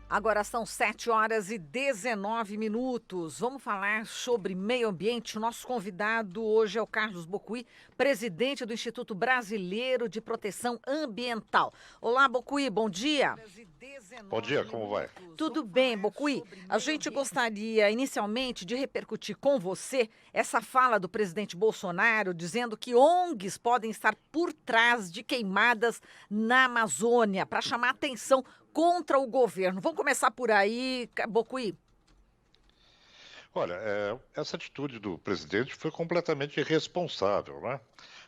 Agora são 7h19. Vamos falar sobre meio ambiente. O nosso convidado hoje é o Carlos Bocuí, presidente do Instituto Brasileiro de Proteção Ambiental. Olá, Bocuí, bom dia. Bom dia, como vai? Tudo bem, Bocuí? A gente gostaria inicialmente de repercutir com você essa fala do presidente Bolsonaro dizendo que ONGs podem estar por trás de queimadas na Amazônia para chamar atenção contra o governo. Vamos começar por aí, Bocuí. Olha, essa atitude do presidente foi completamente irresponsável, né?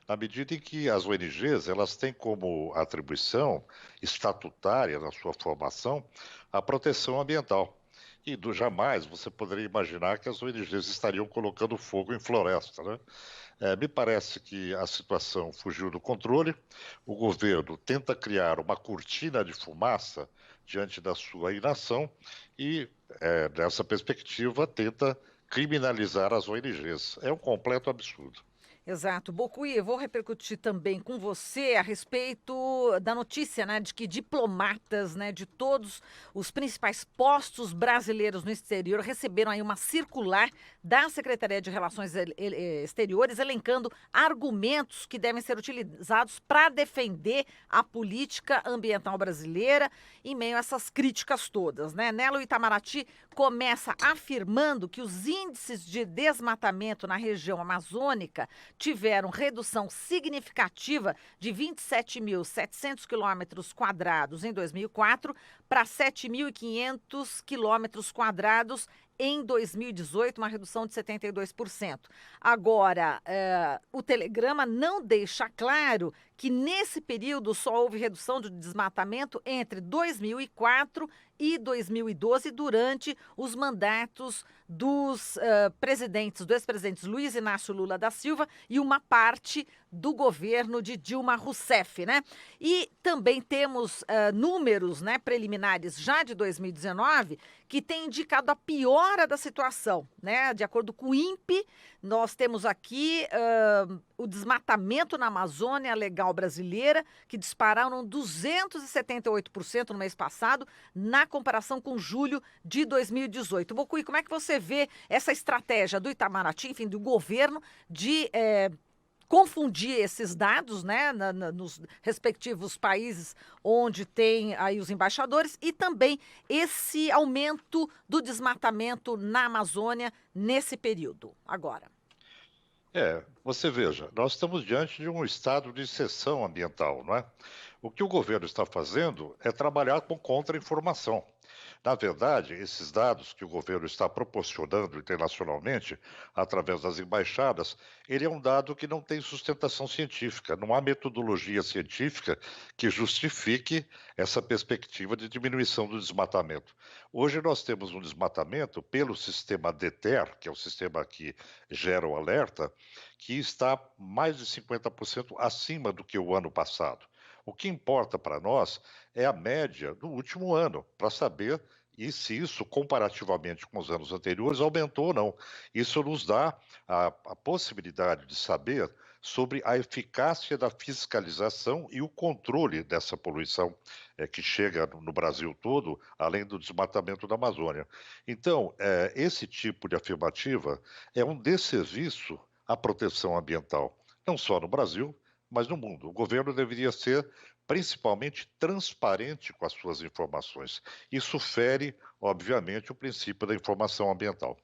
Na medida em que as ONGs elas têm como atribuição estatutária na sua formação a proteção ambiental. E jamais você poderia imaginar que as ONGs estariam colocando fogo em floresta, né? Me parece que a situação fugiu do controle. O governo tenta criar uma cortina de fumaça diante da sua inação e, nessa perspectiva, tenta criminalizar as ONGs. É um completo absurdo. Exato. Bocuí, eu vou repercutir também com você a respeito da notícia, né, de que diplomatas, né, de todos os principais postos brasileiros no exterior receberam aí uma circular da Secretaria de Relações Exteriores elencando argumentos que devem ser utilizados para defender a política ambiental brasileira em meio a essas críticas todas, né? Nelo Itamaraty começa afirmando que os índices de desmatamento na região amazônica tiveram redução significativa de 27.700 quilômetros quadrados em 2004 para 7.500 quilômetros quadrados em 2018, uma redução de 72%. Agora, o telegrama não deixa claro que nesse período só houve redução de desmatamento entre 2004 e 2012, durante os mandatos dos ex-presidentes Luiz Inácio Lula da Silva e uma parte do governo de Dilma Rousseff, né? E também temos números, né, preliminares já de 2019 que têm indicado a piora da situação, né? De acordo com o INPE, nós temos aqui o desmatamento na Amazônia Legal brasileira, que dispararam 278% no mês passado, na comparação com julho de 2018. Bocuí, como é que você vê essa estratégia do Itamaraty, enfim, do governo, de confundir esses dados, né, nos respectivos países onde tem aí os embaixadores, e também esse aumento do desmatamento na Amazônia nesse período, agora? Você veja, nós estamos diante de um estado de exceção ambiental, não é? O que o governo está fazendo é trabalhar com contra-informação. Na verdade, esses dados que o governo está proporcionando internacionalmente, através das embaixadas, ele é um dado que não tem sustentação científica. Não há metodologia científica que justifique essa perspectiva de diminuição do desmatamento. Hoje nós temos um desmatamento pelo sistema DETER, que é o sistema que gera o alerta, que está mais de 50% acima do que o ano passado. O que importa para nós é a média do último ano, para saber e se isso, comparativamente com os anos anteriores, aumentou ou não. Isso nos dá a possibilidade de saber sobre a eficácia da fiscalização e o controle dessa poluição que chega no Brasil todo, além do desmatamento da Amazônia. Então, esse tipo de afirmativa é um desserviço à proteção ambiental, não só no Brasil, mas no mundo. O governo deveria ser principalmente transparente com as suas informações. Isso fere, obviamente, o princípio da informação ambiental.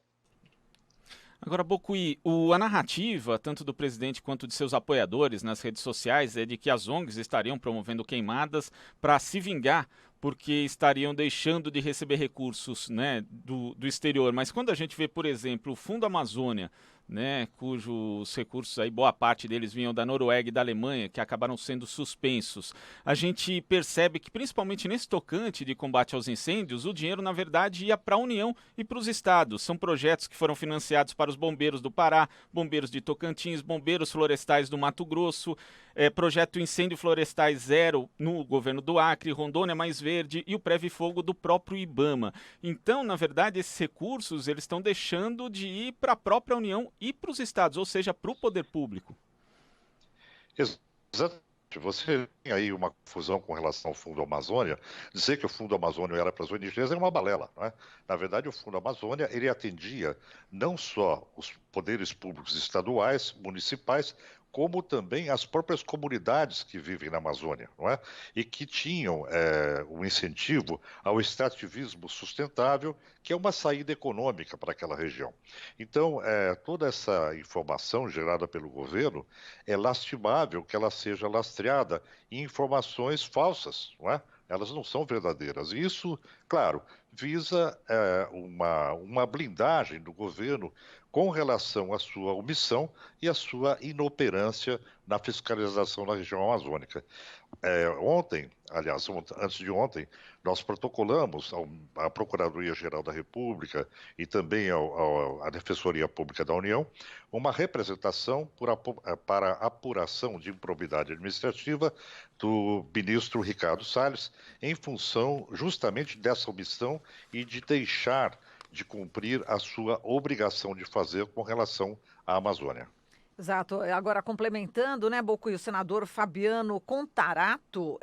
Agora, Bocuí, a narrativa, tanto do presidente quanto de seus apoiadores nas redes sociais, é de que as ONGs estariam promovendo queimadas para se vingar, porque estariam deixando de receber recursos, né, do exterior. Mas quando a gente vê, por exemplo, o Fundo Amazônia, né, cujos recursos aí, boa parte deles vinham da Noruega e da Alemanha, que acabaram sendo suspensos, a gente percebe que, principalmente nesse tocante de combate aos incêndios, o dinheiro, na verdade, ia para a União e para os estados. São projetos que foram financiados para os bombeiros do Pará, bombeiros de Tocantins, bombeiros florestais do Mato Grosso, projeto Incêndio Florestais Zero no governo do Acre, Rondônia Mais Verde e o Preve Fogo do próprio IBAMA. Então, na verdade, esses recursos eles estão deixando de ir para a própria União e para os estados, ou seja, para o poder público. Exatamente. Você tem aí uma confusão com relação ao Fundo Amazônia. Dizer que o Fundo Amazônia era para as ONGs é uma balela, não é? Na verdade, o Fundo Amazônia, ele atendia não só os poderes públicos estaduais, municipais, como também as próprias comunidades que vivem na Amazônia, não é? E que tinham um incentivo ao extrativismo sustentável, que é uma saída econômica para aquela região. Então, toda essa informação gerada pelo governo, é lastimável que ela seja lastreada em informações falsas, não é? Elas não são verdadeiras. E isso, claro, visa uma blindagem do governo com relação à sua omissão e à sua inoperância na fiscalização na região amazônica. Ontem, aliás, antes de ontem, nós protocolamos à Procuradoria-Geral da República e também à Defensoria Pública da União uma representação para apuração de improbidade administrativa do ministro Ricardo Salles, em função justamente dessa omissão e de deixar de cumprir a sua obrigação de fazer com relação à Amazônia. Exato. Agora, complementando, né, Boco, e o senador Fabiano Contarato,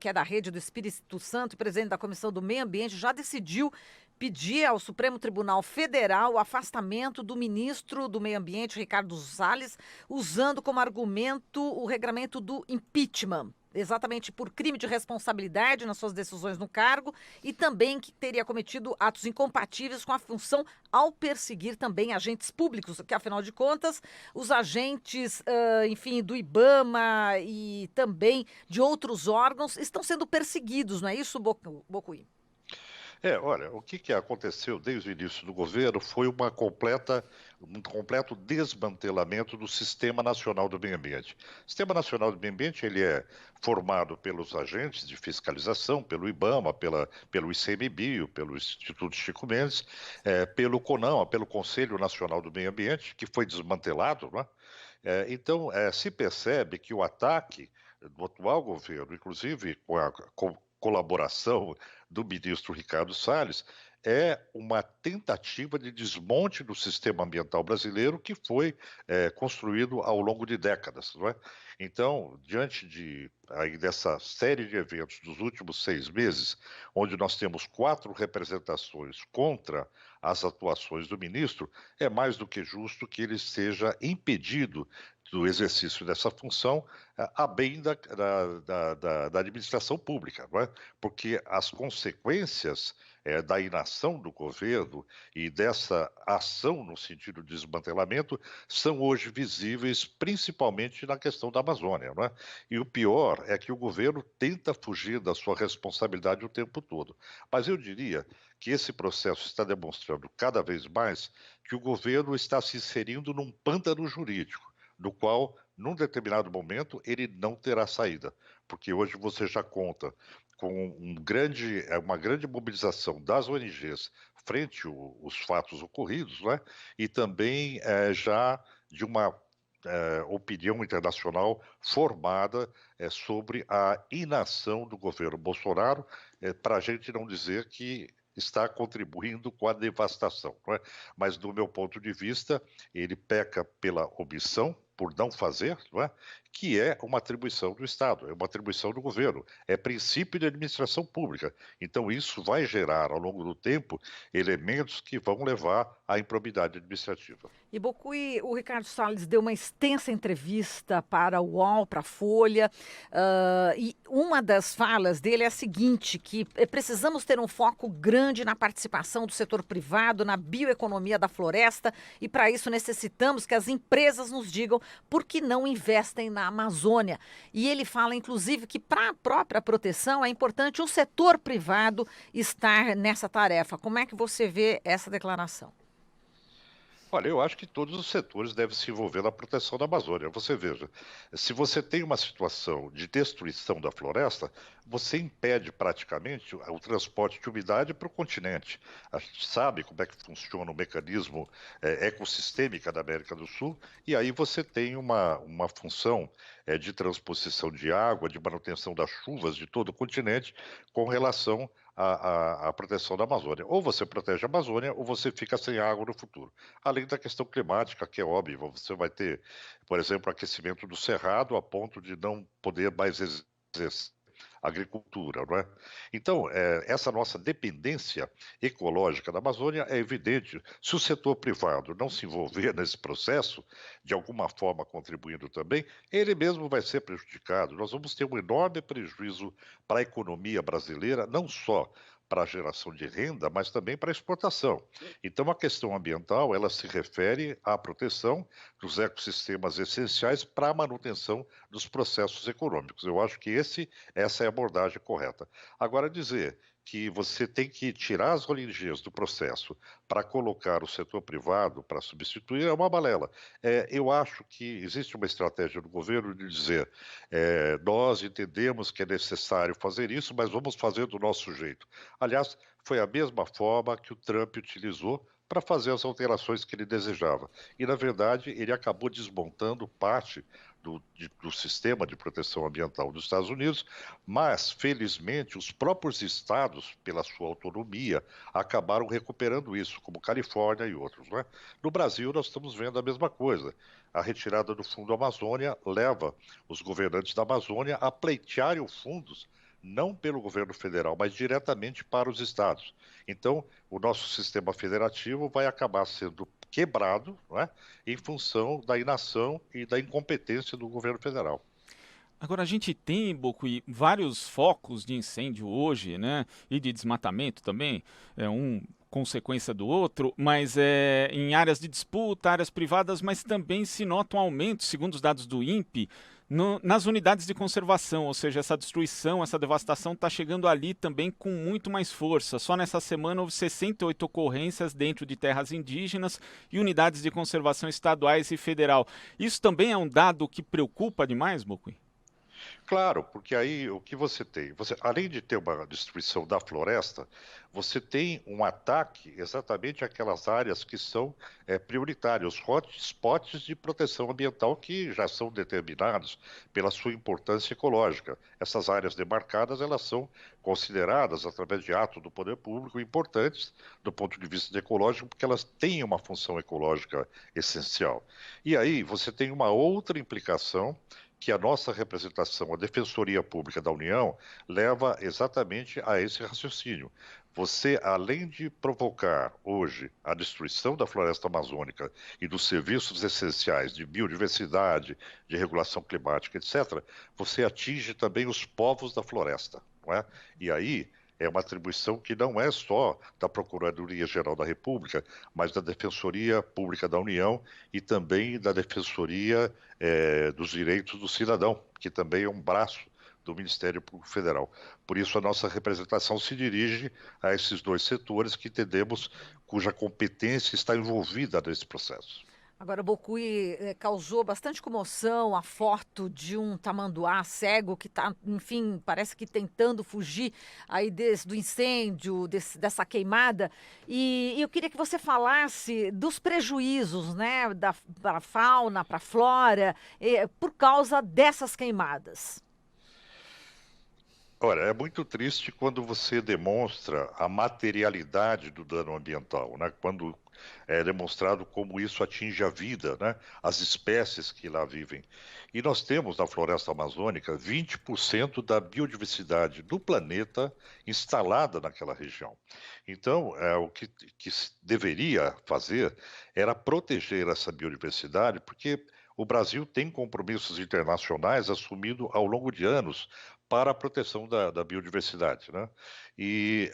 que é da Rede do Espírito Santo e presidente da Comissão do Meio Ambiente, já decidiu pedir ao Supremo Tribunal Federal o afastamento do ministro do Meio Ambiente, Ricardo Salles, usando como argumento o regramento do impeachment. Exatamente por crime de responsabilidade nas suas decisões no cargo e também que teria cometido atos incompatíveis com a função ao perseguir também agentes públicos, que afinal de contas, os agentes, enfim, do IBAMA e também de outros órgãos estão sendo perseguidos, não é isso, Bocuí? Olha, o que aconteceu desde o início do governo foi um completo desmantelamento do Sistema Nacional do Meio Ambiente. O Sistema Nacional do Meio Ambiente ele é formado pelos agentes de fiscalização, pelo IBAMA, pelo ICMBio, pelo Instituto Chico Mendes, pelo CONAMA, pelo Conselho Nacional do Meio Ambiente, que foi desmantelado, não é? Então, se percebe que o ataque do atual governo, inclusive com a colaboração do ministro Ricardo Salles, é uma tentativa de desmonte do sistema ambiental brasileiro que foi construído ao longo de décadas, não é? Então, diante dessa série de eventos dos últimos 6 meses, onde nós temos 4 representações contra as atuações do ministro, é mais do que justo que ele seja impedido do exercício dessa função a bem da administração pública, não é? Porque as consequências da inação do governo e dessa ação no sentido de desmantelamento são hoje visíveis principalmente na questão da Amazônia, não é? E o pior é que o governo tenta fugir da sua responsabilidade o tempo todo. Mas eu diria que esse processo está demonstrando cada vez mais que o governo está se inserindo num pântano jurídico, do qual, num determinado momento, ele não terá saída, porque hoje você já conta com uma grande mobilização das ONGs frente aos fatos ocorridos, né? E também já de uma opinião internacional formada sobre a inação do governo Bolsonaro, para a gente não dizer que está contribuindo com a devastação, não é? Mas, do meu ponto de vista, ele peca pela omissão, por não fazer, não é? Que é uma atribuição do Estado, é uma atribuição do governo, é princípio de administração pública. Então, isso vai gerar, ao longo do tempo, elementos que vão levar à improbidade administrativa. E Bocuí, o Ricardo Salles deu uma extensa entrevista para o UOL, para a Folha, e uma das falas dele é a seguinte, que precisamos ter um foco grande na participação do setor privado, na bioeconomia da floresta, e para isso necessitamos que as empresas nos digam por que não investem na Amazônia. E ele fala, inclusive, que para a própria proteção é importante o setor privado estar nessa tarefa. Como é que você vê essa declaração? Olha, eu acho que todos os setores devem se envolver na proteção da Amazônia. Você veja, se você tem uma situação de destruição da floresta, você impede praticamente o transporte de umidade para o continente. A gente sabe como é que funciona o mecanismo ecossistêmico da América do Sul, e aí você tem uma função de transposição de água, de manutenção das chuvas de todo o continente com relação a proteção da Amazônia. Ou você protege a Amazônia, ou você fica sem água no futuro. Além da questão climática, que é óbvia, você vai ter, por exemplo, aquecimento do cerrado a ponto de não poder mais exercer agricultura, não é? Então, essa nossa dependência ecológica da Amazônia é evidente. Se o setor privado não se envolver nesse processo, de alguma forma contribuindo também, ele mesmo vai ser prejudicado. Nós vamos ter um enorme prejuízo para a economia brasileira, não só para a geração de renda, mas também para a exportação. Então, a questão ambiental, ela se refere à proteção dos ecossistemas essenciais para a manutenção dos processos econômicos. Eu acho que essa é a abordagem correta. Agora, dizer que você tem que tirar as ONGs do processo para colocar o setor privado para substituir é uma balela. Eu acho que existe uma estratégia do governo de dizer nós entendemos que é necessário fazer isso, mas vamos fazer do nosso jeito. Aliás, foi a mesma forma que o Trump utilizou para fazer as alterações que ele desejava. E, na verdade, ele acabou desmontando parte do sistema de proteção ambiental dos Estados Unidos, mas, felizmente, os próprios estados, pela sua autonomia, acabaram recuperando isso, como Califórnia e outros, né? No Brasil, nós estamos vendo a mesma coisa. A retirada do Fundo Amazônia leva os governantes da Amazônia a pleitearem os fundos não pelo governo federal, mas diretamente para os estados. Então, o nosso sistema federativo vai acabar sendo quebrado, não é? Em função da inação e da incompetência do governo federal. Agora, a gente tem, Bocui, vários focos de incêndio hoje, né? E de desmatamento também, um consequência do outro, mas em áreas de disputa, áreas privadas, mas também se nota um aumento, segundo os dados do INPE, nas unidades de conservação, ou seja, essa destruição, essa devastação está chegando ali também com muito mais força. Só nessa semana houve 68 ocorrências dentro de terras indígenas e unidades de conservação estaduais e federal. Isso também é um dado que preocupa demais, Bocui? Claro, porque aí o que você tem? Além de ter uma destruição da floresta, você tem um ataque exatamente àquelas áreas que são prioritárias, os hotspots de proteção ambiental que já são determinados pela sua importância ecológica. Essas áreas demarcadas, elas são consideradas, através de ato do poder público, importantes do ponto de vista ecológico, porque elas têm uma função ecológica essencial. E aí você tem uma outra implicação que a nossa representação, a Defensoria Pública da União, leva exatamente a esse raciocínio. Você, além de provocar hoje a destruição da floresta amazônica e dos serviços essenciais de biodiversidade, de regulação climática, etc., você atinge também os povos da floresta, não é? E aí é uma atribuição que não é só da Procuradoria-Geral da República, mas da Defensoria Pública da União e também da Defensoria dos Direitos do Cidadão, que também é um braço do Ministério Público Federal. Por isso, a nossa representação se dirige a esses dois setores que entendemos cuja competência está envolvida nesse processo. Agora, o Bocui causou bastante comoção a foto de um tamanduá cego que está, enfim, parece que tentando fugir aí do incêndio, dessa queimada. E eu queria que você falasse dos prejuízos, né, para a fauna, para a flora, por causa dessas queimadas. Olha, é muito triste quando você demonstra a materialidade do dano ambiental, né? Quando é demonstrado como isso atinge a vida, né? As espécies que lá vivem. E nós temos na floresta amazônica 20% da biodiversidade do planeta instalada naquela região. Então, o que se deveria fazer era proteger essa biodiversidade, porque o Brasil tem compromissos internacionais assumidos ao longo de anos para a proteção da biodiversidade, né? E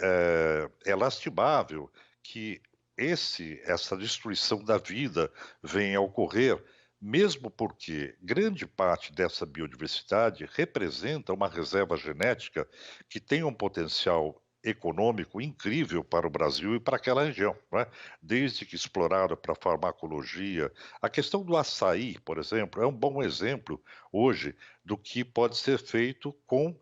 é lastimável que essa destruição da vida venha a ocorrer, mesmo porque grande parte dessa biodiversidade representa uma reserva genética que tem um potencial econômico incrível para o Brasil e para aquela região, né? Desde que explorada para farmacologia. A questão do açaí, por exemplo, é um bom exemplo hoje do que pode ser feito com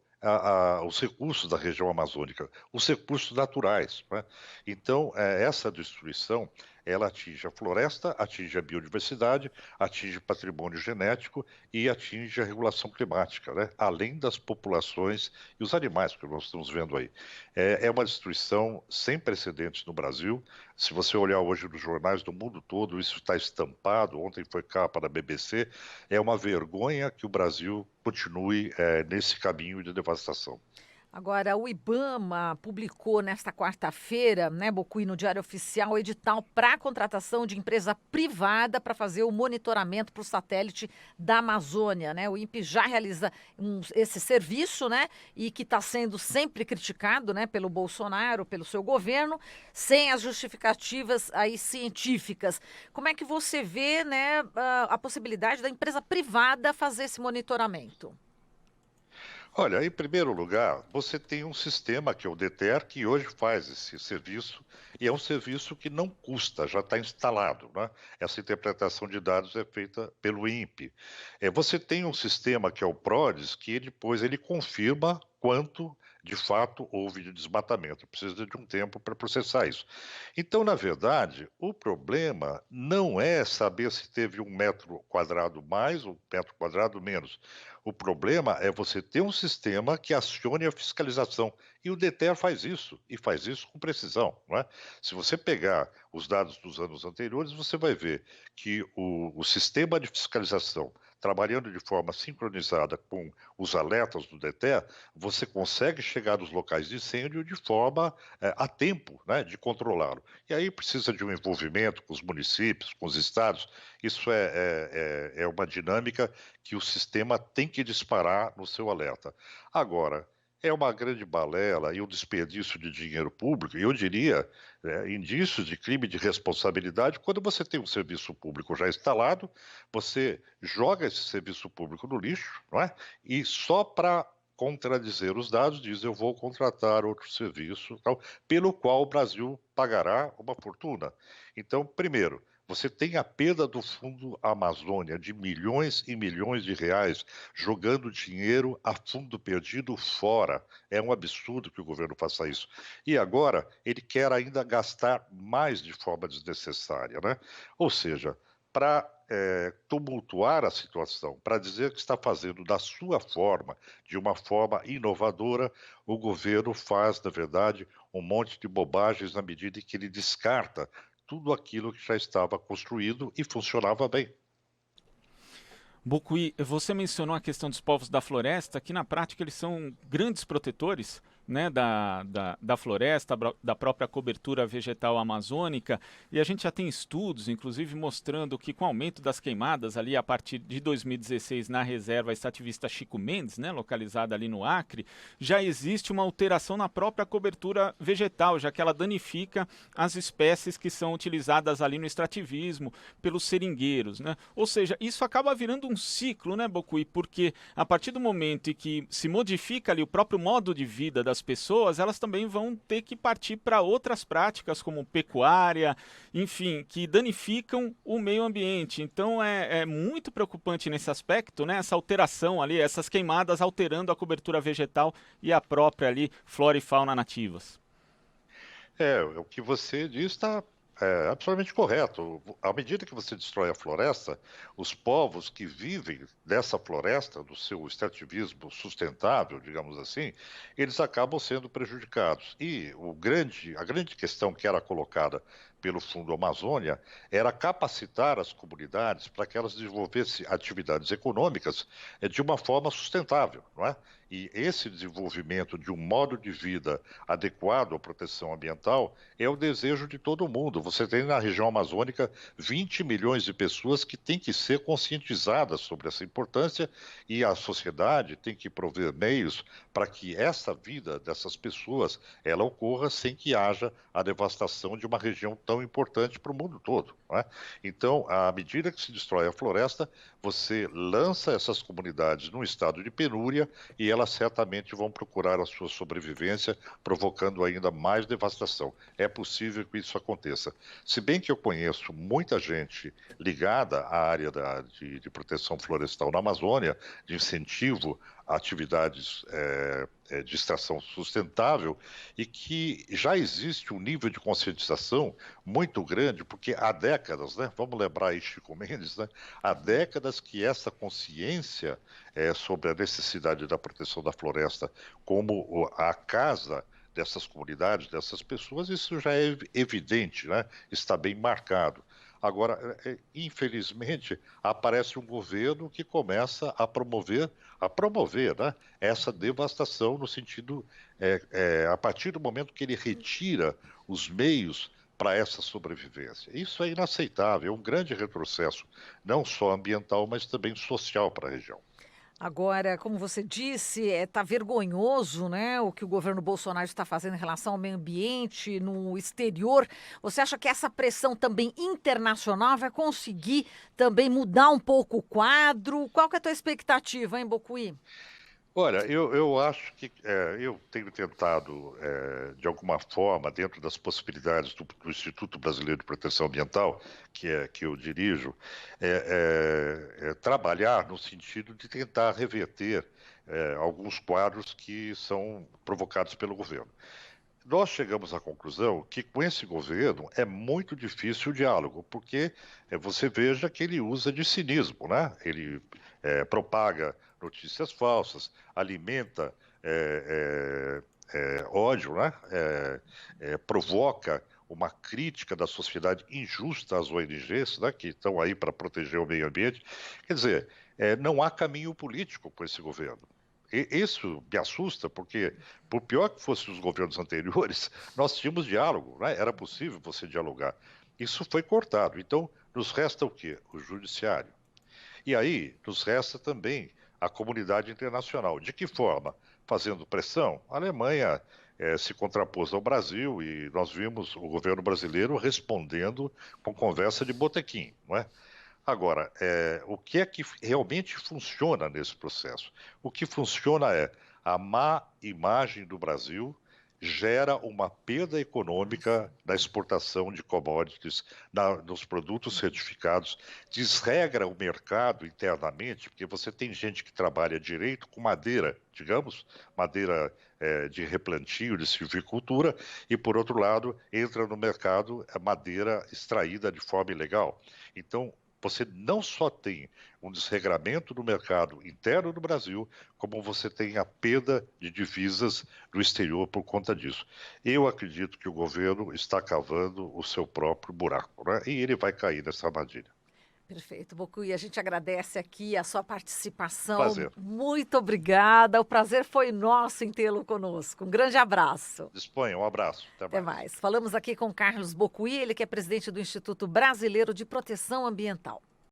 os recursos da região amazônica, os recursos naturais, né? Então, essa destruição, ela atinge a floresta, atinge a biodiversidade, atinge o patrimônio genético e atinge a regulação climática, né? Além das populações e os animais que nós estamos vendo aí. É uma destruição sem precedentes no Brasil. Se você olhar hoje nos jornais do mundo todo, isso está estampado. Ontem foi capa da BBC. É uma vergonha que o Brasil continue nesse caminho de devastação. Agora, o IBAMA publicou nesta quarta-feira, né, Bocuí, no Diário Oficial, o edital para a contratação de empresa privada para fazer o monitoramento para o satélite da Amazônia, né? O INPE já realiza esse serviço, né, e que está sendo sempre criticado, né, pelo Bolsonaro, pelo seu governo, sem as justificativas aí científicas. Como é que você vê, né, a possibilidade da empresa privada fazer esse monitoramento? Olha, em primeiro lugar, você tem um sistema que é o DETER, que hoje faz esse serviço, e é um serviço que não custa, já está instalado, né? Essa interpretação de dados é feita pelo INPE. Você tem um sistema que é o PRODES, que depois ele confirma quanto de fato houve de desmatamento. Precisa de um tempo para processar isso. Então, na verdade, o problema não é saber se teve 1 metro quadrado mais ou 1 metro quadrado menos. O problema é você ter um sistema que acione a fiscalização. E o DETER faz isso, e faz isso com precisão. Não é? Se você pegar os dados dos anos anteriores, você vai ver que o sistema de fiscalização, trabalhando de forma sincronizada com os alertas do DETER, você consegue chegar nos locais de incêndio de forma a tempo, né, de controlá-lo. E aí precisa de um envolvimento com os municípios, com os estados. Isso é uma dinâmica que o sistema tem que disparar no seu alerta. Agora, é uma grande balela e um desperdício de dinheiro público, e eu diria, indícios de crime de responsabilidade, quando você tem um serviço público já instalado, você joga esse serviço público no lixo, não é? E só para contradizer os dados diz eu vou contratar outro serviço, tal, pelo qual o Brasil pagará uma fortuna. Então, primeiro, você tem a perda do Fundo Amazônia de milhões e milhões de reais jogando dinheiro a fundo perdido fora. É um absurdo que o governo faça isso. E agora ele quer ainda gastar mais de forma desnecessária, né? Ou seja, para tumultuar a situação, para dizer que está fazendo da sua forma, de uma forma inovadora, o governo faz, na verdade, um monte de bobagens na medida em que ele descarta tudo aquilo que já estava construído e funcionava bem. Bocuí, você mencionou a questão dos povos da floresta, que na prática eles são grandes protetores, né, da floresta, da própria cobertura vegetal amazônica, e a gente já tem estudos, inclusive, mostrando que com o aumento das queimadas ali a partir de 2016 na reserva extrativista Chico Mendes, né, localizada ali no Acre, já existe uma alteração na própria cobertura vegetal, já que ela danifica as espécies que são utilizadas ali no extrativismo pelos seringueiros, né? Ou seja, isso acaba virando um ciclo, né, Bocuí? Porque a partir do momento em que se modifica ali o próprio modo de vida das pessoas, elas também vão ter que partir para outras práticas, como pecuária, enfim, que danificam o meio ambiente. Então é muito preocupante nesse aspecto, né? Essa alteração ali, essas queimadas alterando a cobertura vegetal e a própria ali flora e fauna nativas. O que você diz está absolutamente correto. À medida que você destrói a floresta, os povos que vivem dessa floresta, do seu extrativismo sustentável, digamos assim, eles acabam sendo prejudicados. E a grande questão que era colocada pelo Fundo Amazônia era capacitar as comunidades para que elas desenvolvessem atividades econômicas de uma forma sustentável, não é? E esse desenvolvimento de um modo de vida adequado à proteção ambiental é o desejo de todo mundo. Você tem na região amazônica 20 milhões de pessoas que têm que ser conscientizadas sobre essa importância e a sociedade tem que prover meios para que essa vida dessas pessoas ela ocorra sem que haja a devastação de uma região tão importante para o mundo todo, não é? Então, à medida que se destrói a floresta, você lança essas comunidades num estado de penúria e elas certamente vão procurar a sua sobrevivência, provocando ainda mais devastação. É possível que isso aconteça. Se bem que eu conheço muita gente ligada à área de proteção florestal na Amazônia, de incentivo a atividades de extração sustentável e que já existe um nível de conscientização muito grande, porque há décadas, né, vamos lembrar aí Chico Mendes, né, há décadas que essa consciência sobre a necessidade da proteção da floresta como a casa dessas comunidades, dessas pessoas, isso já é evidente, né, está bem marcado. Agora, infelizmente, aparece um governo que começa a promover, né, essa devastação no sentido, a partir do momento que ele retira os meios para essa sobrevivência. Isso é inaceitável, é um grande retrocesso, não só ambiental, mas também social para a região. Agora, como você disse, está vergonhoso, né, o que o governo Bolsonaro está fazendo em relação ao meio ambiente no exterior. Você acha que essa pressão também internacional vai conseguir também mudar um pouco o quadro? Qual que é a tua expectativa, hein, Bocuí? Olha, eu acho que eu tenho tentado, de alguma forma, dentro das possibilidades do Instituto Brasileiro de Proteção Ambiental, que eu dirijo, trabalhar no sentido de tentar reverter alguns quadros que são provocados pelo governo. Nós chegamos à conclusão que com esse governo é muito difícil o diálogo, porque você veja que ele usa de cinismo, né? Ele propaga notícias falsas, alimenta ódio, né? Provoca uma crítica da sociedade injusta às ONGs, né? Que estão aí para proteger o meio ambiente. Quer dizer, não há caminho político com esse governo. Isso me assusta, porque, por pior que fossem os governos anteriores, nós tínhamos diálogo, né? Era possível você dialogar. Isso foi cortado. Então, nos resta o quê? O judiciário. E aí, nos resta também a comunidade internacional. De que forma? Fazendo pressão. A Alemanha se contrapôs ao Brasil e nós vimos o governo brasileiro respondendo com conversa de botequim, não é? Agora, o que é que realmente funciona nesse processo? O que funciona é a má imagem do Brasil gera uma perda econômica na exportação de commodities, nos produtos certificados, desregra o mercado internamente, porque você tem gente que trabalha direito com madeira, digamos, madeira de replantio, de silvicultura, e, por outro lado, entra no mercado a madeira extraída de forma ilegal. Então, você não só tem um desregramento do mercado interno do Brasil, como você tem a perda de divisas do exterior por conta disso. Eu acredito que o governo está cavando o seu próprio buraco, né? E ele vai cair nessa armadilha. Perfeito, Bocuí. A gente agradece aqui a sua participação. Prazer. Muito obrigada. O prazer foi nosso em tê-lo conosco. Um grande abraço. Disponha, um abraço. Até mais. Falamos aqui com Carlos Bocuí, ele que é presidente do Instituto Brasileiro de Proteção Ambiental.